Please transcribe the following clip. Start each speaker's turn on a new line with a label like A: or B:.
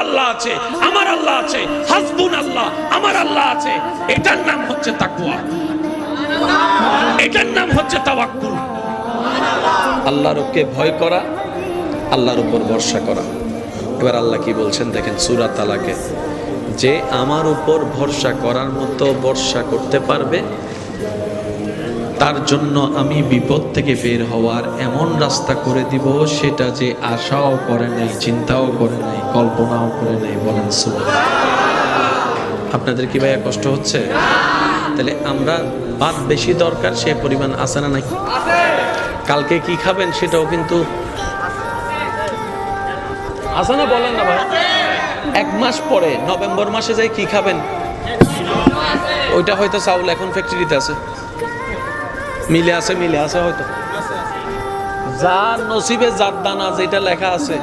A: আল্লাহ আছে, আমার আল্লাহ আছে, হাসবুন আল্লাহ, আমার আল্লাহ আছে, এটার নাম হচ্ছে তাকওয়া, এটার নাম হচ্ছে তাওয়াক্কুল। আল্লাহর ওকে ভয় করা, আল্লাহর উপর ভরসা করা। এবার আল্লাহ কি বলছেন দেখেন সূরা তালাকে, যে আমার উপর ভরসা করার মতো ভরসা করতে পারবে তার জন্য আমি বিপদ থেকে বের হওয়ার এমন রাস্তা করে দিব, সেটা যে আশাও করে নাই, চিন্তাও করে নাই, কল্পনাও করে নাই। বলেন সুবহানাল্লাহ। আপনাদের কি ভাইয়া কষ্ট হচ্ছে? তাহলে আমরা ভাত বেশি দরকার সে পরিমাণ আছে না নাই? কালকে কি খাবেন সেটাও কিন্তু আছে না, বলেন না ভাই? এক মাস পরে নভেম্বর মাসে যাই কি খাবেন, ওইটা হয়তো চাউল এখন ফ্যাক্টরিতে আছে, মিলে আছে হয়তো। যার নসিবে যার দানা, যেটা লেখা আছে